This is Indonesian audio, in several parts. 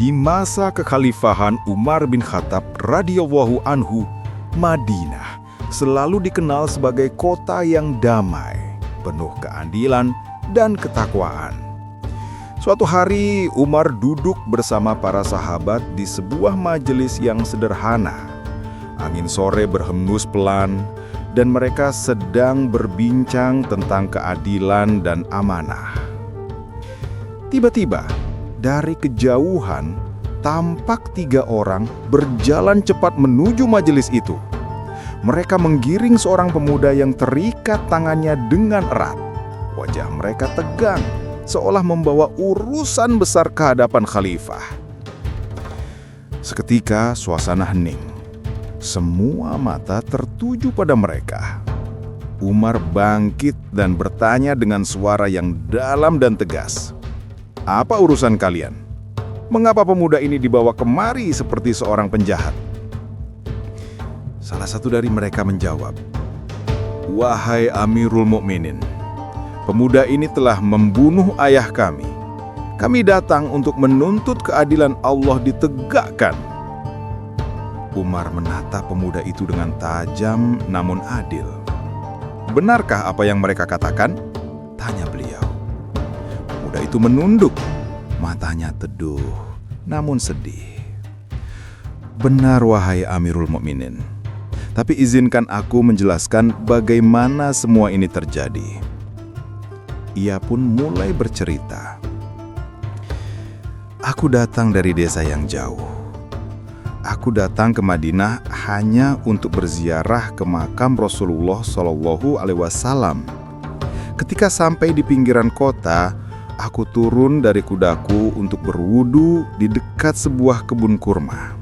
Di masa kekhalifahan Umar bin Khattab radhiyallahu anhu, Madinah selalu dikenal sebagai kota yang damai, penuh keadilan dan ketakwaan. Suatu hari, Umar duduk bersama para sahabat di sebuah majelis yang sederhana. Angin sore berhembus pelan, dan mereka sedang berbincang tentang keadilan dan amanah. Tiba-tiba, dari kejauhan, tampak 3 orang berjalan cepat menuju majelis itu. Mereka menggiring seorang pemuda yang terikat tangannya dengan erat. Wajah mereka tegang, seolah membawa urusan besar ke hadapan khalifah. Seketika suasana hening. Semua mata tertuju pada mereka. Umar bangkit dan bertanya dengan suara yang dalam dan tegas, "Apa urusan kalian? Mengapa pemuda ini dibawa kemari seperti seorang penjahat?" Salah satu dari mereka menjawab, "Wahai Amirul Mukminin, pemuda ini telah membunuh ayah kami. Kami datang untuk menuntut keadilan Allah ditegakkan." Umar menatap pemuda itu dengan tajam namun adil. "Benarkah apa yang mereka katakan?" tanya beliau. Pemuda itu menunduk, matanya teduh namun sedih. "Benar wahai Amirul Mukminin, tapi izinkan aku menjelaskan bagaimana semua ini terjadi." Ia pun mulai bercerita. "Aku datang dari desa yang jauh. Aku datang ke Madinah hanya untuk berziarah ke makam Rasulullah SAW. Ketika sampai di pinggiran kota, aku turun dari kudaku untuk berwudu di dekat sebuah kebun kurma.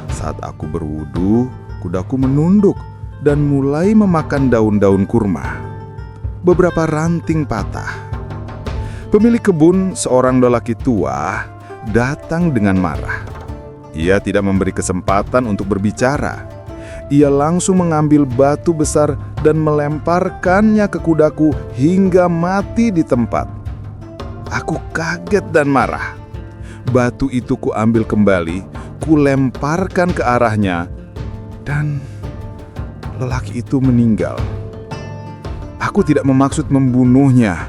Saat aku berwudu, kudaku menunduk dan mulai memakan daun-daun kurma. Beberapa ranting patah. Pemilik kebun, seorang lelaki tua, datang dengan marah. Ia tidak memberi kesempatan untuk berbicara. Ia langsung mengambil batu besar dan melemparkannya ke kudaku hingga mati di tempat. Aku kaget dan marah. Batu itu kuambil kembali, kulemparkan ke arahnya, dan lelaki itu meninggal. Aku tidak bermaksud membunuhnya,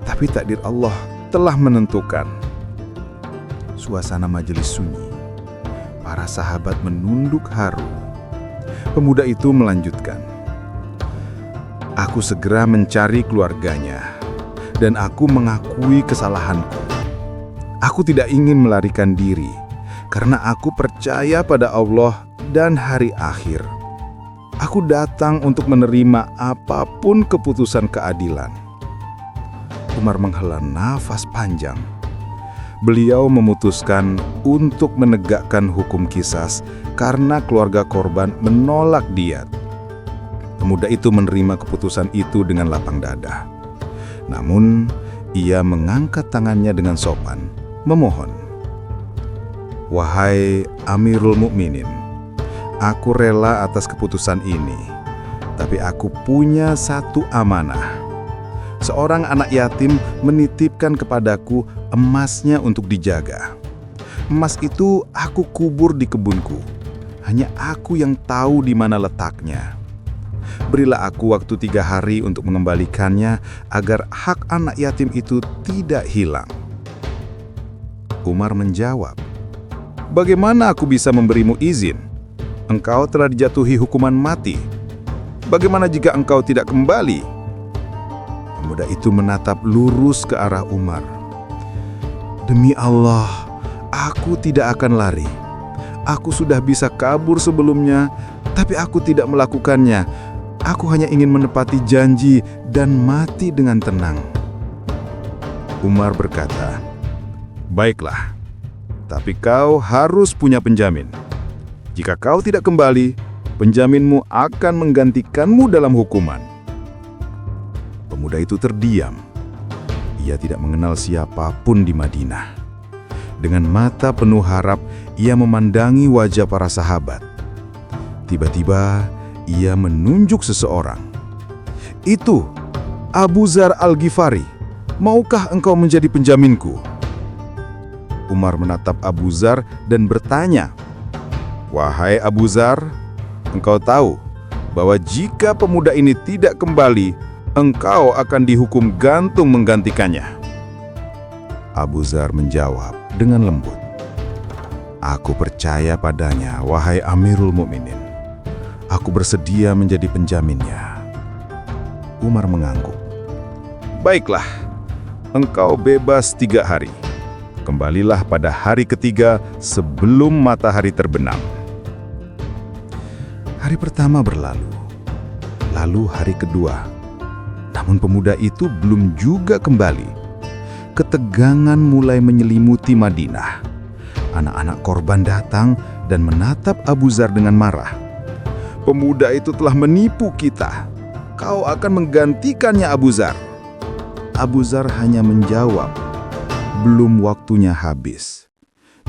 tapi takdir Allah telah menentukan." Suasana majelis sunyi. Para sahabat menunduk haru. Pemuda itu melanjutkan, "Aku segera mencari keluarganya, dan aku mengakui kesalahanku. Aku tidak ingin melarikan diri, karena aku percaya pada Allah dan hari akhir. Aku datang untuk menerima apapun keputusan keadilan." Umar menghela nafas panjang. Beliau memutuskan untuk menegakkan hukum qisas karena keluarga korban menolak diat. Pemuda itu menerima keputusan itu dengan lapang dada. Namun, ia mengangkat tangannya dengan sopan, memohon, "Wahai Amirul Mukminin, aku rela atas keputusan ini, tapi aku punya satu amanah. Seorang anak yatim menitipkan kepadaku emasnya untuk dijaga. Emas itu aku kubur di kebunku. Hanya aku yang tahu di mana letaknya. Berilah aku waktu 3 hari untuk mengembalikannya agar hak anak yatim itu tidak hilang." Umar menjawab, "Bagaimana aku bisa memberimu izin? Engkau telah dijatuhi hukuman mati. Bagaimana jika engkau tidak kembali?" Pemuda itu menatap lurus ke arah Umar. "Demi Allah, aku tidak akan lari. Aku sudah bisa kabur sebelumnya, tapi aku tidak melakukannya. Aku hanya ingin menepati janji dan mati dengan tenang." Umar berkata, "Baiklah, tapi kau harus punya penjamin. Jika kau tidak kembali, penjaminmu akan menggantikanmu dalam hukuman." Pemuda itu terdiam. Ia tidak mengenal siapapun di Madinah. Dengan mata penuh harap, ia memandangi wajah para sahabat. Tiba-tiba, ia menunjuk seseorang. "Itu Abu Dzar Al-Ghifari. Maukah engkau menjadi penjaminku?" Umar menatap Abu Dzar dan bertanya, "Wahai Abu Dzar, engkau tahu bahwa jika pemuda ini tidak kembali, engkau akan dihukum gantung menggantikannya?" Abu Dzar menjawab dengan lembut, "Aku percaya padanya, wahai Amirul Mukminin. Aku bersedia menjadi penjaminnya." Umar mengangguk. "Baiklah, engkau bebas 3 hari. Kembalilah pada hari ketiga sebelum matahari terbenam." Hari pertama berlalu, lalu hari kedua. Namun pemuda itu belum juga kembali. Ketegangan mulai menyelimuti Madinah. Anak-anak korban datang dan menatap Abu Dzar dengan marah. "Pemuda itu telah menipu kita. Kau akan menggantikannya, Abu Dzar." Abu Dzar hanya menjawab, "Belum waktunya habis.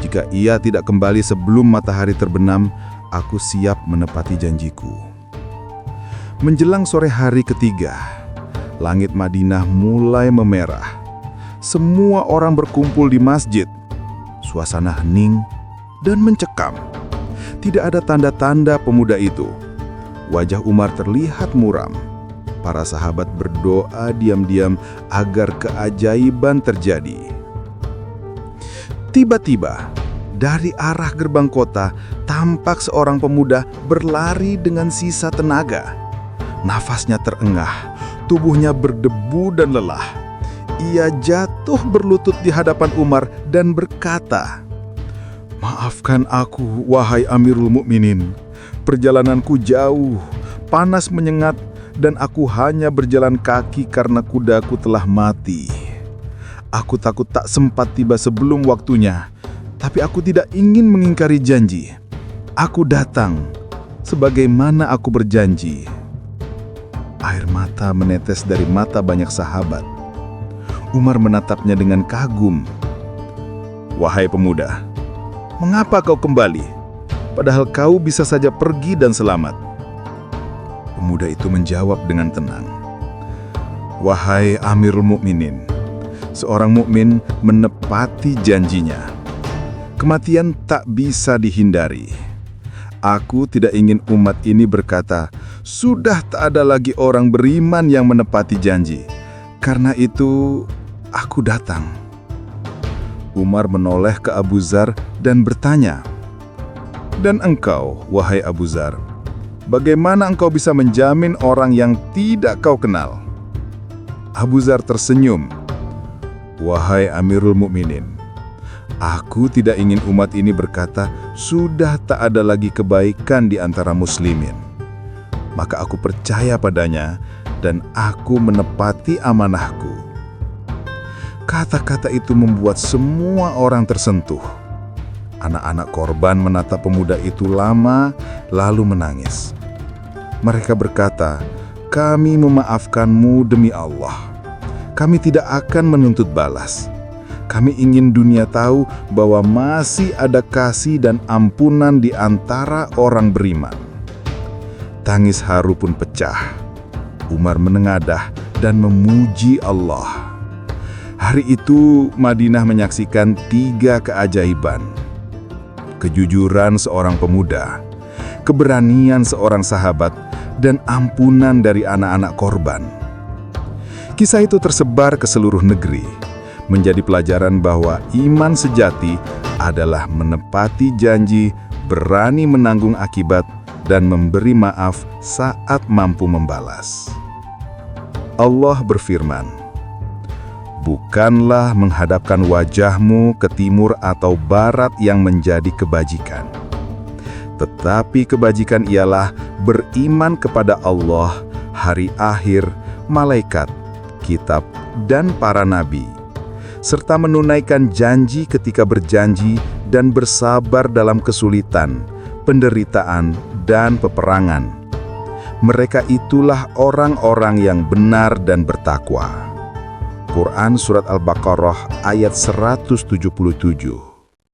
Jika ia tidak kembali sebelum matahari terbenam, aku siap menepati janjiku." Menjelang sore hari ketiga, langit Madinah mulai memerah. Semua orang berkumpul di masjid. Suasana hening dan mencekam. Tidak ada tanda-tanda pemuda itu. Wajah Umar terlihat muram. Para sahabat berdoa diam-diam agar keajaiban terjadi. Tiba-tiba, dari arah gerbang kota, tampak seorang pemuda berlari dengan sisa tenaga. Nafasnya terengah, tubuhnya berdebu dan lelah. Ia jatuh berlutut di hadapan Umar dan berkata, "Maafkan aku, wahai Amirul Mukminin. Perjalananku jauh, panas menyengat, dan aku hanya berjalan kaki karena kudaku telah mati. Aku takut tak sempat tiba sebelum waktunya, tapi aku tidak ingin mengingkari janji. Aku datang, sebagaimana aku berjanji." Air mata menetes dari mata banyak sahabat. Umar menatapnya dengan kagum. "Wahai pemuda, mengapa kau kembali? Padahal kau bisa saja pergi dan selamat." Pemuda itu menjawab dengan tenang, "Wahai Amirul Mukminin, seorang mukmin menepati janjinya. Kematian tak bisa dihindari. Aku tidak ingin umat ini berkata, 'Sudah tak ada lagi orang beriman yang menepati janji.' Karena itu, aku datang." Umar menoleh ke Abu Dzar dan bertanya, "Dan engkau, wahai Abu Dzar, bagaimana engkau bisa menjamin orang yang tidak kau kenal?" Abu Dzar tersenyum, "Wahai Amirul Mukminin, aku tidak ingin umat ini berkata, 'Sudah tak ada lagi kebaikan di antara muslimin.' Maka aku percaya padanya dan aku menepati amanahku." Kata-kata itu membuat semua orang tersentuh. Anak-anak korban menatap pemuda itu lama, lalu menangis. Mereka berkata, "Kami memaafkanmu demi Allah. Kami tidak akan menuntut balas. Kami ingin dunia tahu bahwa masih ada kasih dan ampunan di antara orang beriman." Tangis haru pun pecah. Umar menengadah dan memuji Allah. Hari itu Madinah menyaksikan 3 keajaiban. Kejujuran seorang pemuda, keberanian seorang sahabat, dan ampunan dari anak-anak korban. Kisah itu tersebar ke seluruh negeri, menjadi pelajaran bahwa iman sejati adalah menepati janji, berani menanggung akibat, dan memberi maaf saat mampu membalas. Allah berfirman, "Bukanlah menghadapkan wajahmu ke timur atau barat yang menjadi kebajikan. Tetapi kebajikan ialah beriman kepada Allah, hari akhir, malaikat, kitab, dan para nabi, serta menunaikan janji ketika berjanji dan bersabar dalam kesulitan, penderitaan, dan peperangan. Mereka itulah orang-orang yang benar dan bertakwa." Quran Surat Al-Baqarah ayat 177.